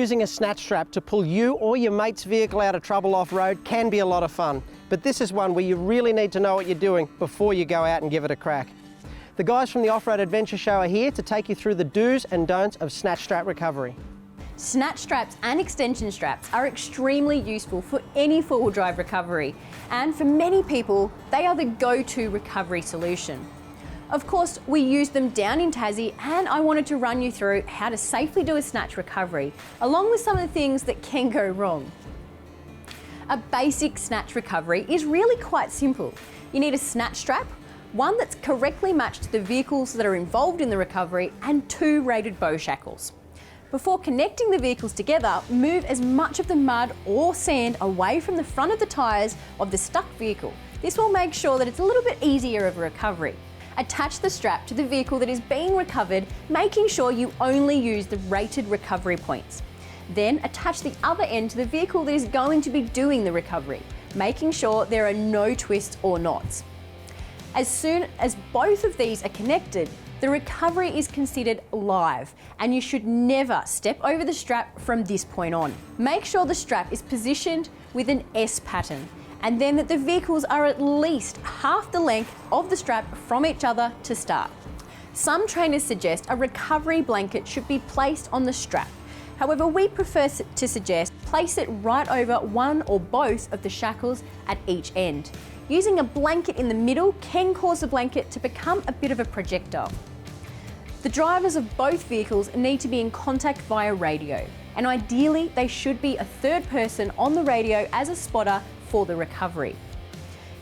using a snatch strap to pull you or your mate's vehicle out of trouble off-road can be a lot of fun, but this is one where you really need to know what you're doing before you go out and give it a crack. The guys from the Offroad Adventure Show are here to take you through the do's and don'ts of snatch strap recovery. Snatch straps and extension straps are extremely useful for any four-wheel drive recovery, and for many people, they are the go-to recovery solution. Of course, we use them down in Tassie, and I wanted to run you through how to safely do a snatch recovery, along with some of the things that can go wrong. A basic snatch recovery is really quite simple. You need a snatch strap, one that's correctly matched to the vehicles that are involved in the recovery, and 2 rated bow shackles. Before connecting the vehicles together, move as much of the mud or sand away from the front of the tyres of the stuck vehicle. This will make sure that it's a little bit easier of a recovery. Attach the strap to the vehicle that is being recovered, making sure you only use the rated recovery points. Then attach the other end to the vehicle that is going to be doing the recovery, making sure there are no twists or knots. As soon as both of these are connected, the recovery is considered live, and you should never step over the strap from this point on. Make sure the strap is positioned with an S pattern, and then that the vehicles are at least half the length of the strap from each other to start. Some trainers suggest a recovery blanket should be placed on the strap. However, we prefer to suggest place it right over one or both of the shackles at each end. Using a blanket in the middle can cause the blanket to become a bit of a projectile. The drivers of both vehicles need to be in contact via radio, and ideally they should be a third person on the radio as a spotter for the recovery.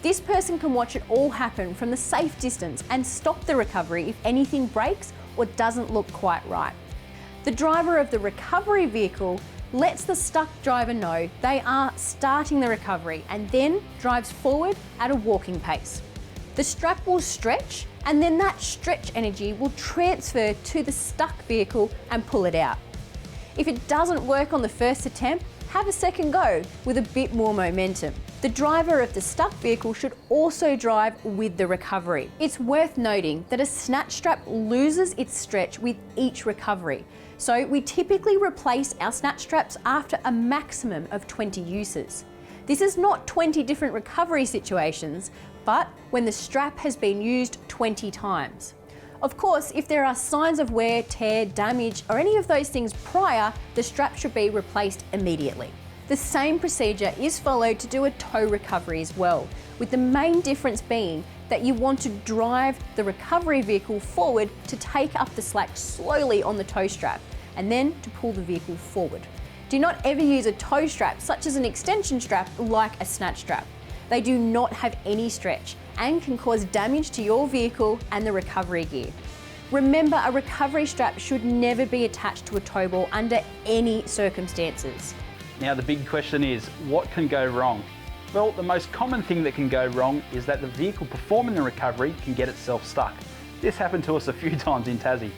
This person can watch it all happen from the safe distance and stop the recovery if anything breaks or doesn't look quite right. The driver of the recovery vehicle lets the stuck driver know they are starting the recovery and then drives forward at a walking pace. The strap will stretch, and then that stretch energy will transfer to the stuck vehicle and pull it out. If it doesn't work on the first attempt, have a second go with a bit more momentum. The driver of the stuck vehicle should also drive with the recovery. It's worth noting that a snatch strap loses its stretch with each recovery, so we typically replace our snatch straps after a maximum of 20 uses. This is not 20 different recovery situations, but when the strap has been used 20 times. Of course, if there are signs of wear, tear, damage, or any of those things prior, the strap should be replaced immediately. The same procedure is followed to do a tow recovery as well, with the main difference being that you want to drive the recovery vehicle forward to take up the slack slowly on the tow strap, and then to pull the vehicle forward. Do not ever use a tow strap, such as an extension strap, like a snatch strap. They do not have any stretch and can cause damage to your vehicle and the recovery gear. Remember, a recovery strap should never be attached to a tow ball under any circumstances. Now the big question is, what can go wrong? Well, the most common thing that can go wrong is that the vehicle performing the recovery can get itself stuck. This happened to us a few times in Tassie.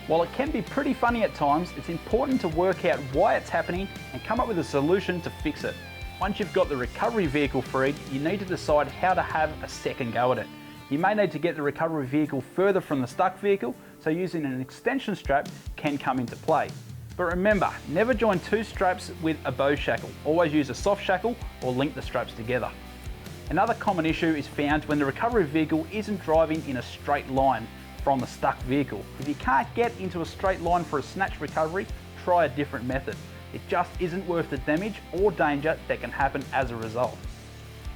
While it can be pretty funny at times, it's important to work out why it's happening and come up with a solution to fix it. Once you've got the recovery vehicle freed, you need to decide how to have a second go at it. You may need to get the recovery vehicle further from the stuck vehicle, so using an extension strap can come into play. But remember, never join 2 straps with a bow shackle. Always use a soft shackle or link the straps together. Another common issue is found when the recovery vehicle isn't driving in a straight line from the stuck vehicle. If you can't get into a straight line for a snatch recovery, try a different method. It just isn't worth the damage or danger that can happen as a result.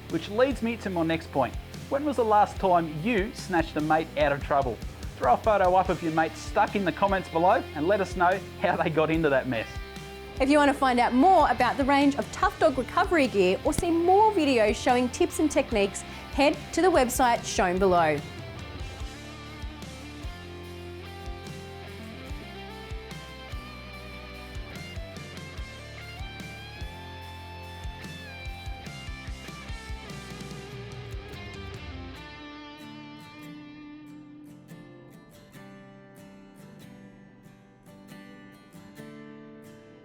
Which leads me to my next point. When was the last time you snatched a mate out of trouble? Throw a photo up of your mate stuck in the comments below and let us know how they got into that mess. If you want to find out more about the range of Tough Dog recovery gear or see more videos showing tips and techniques, head to the website shown below.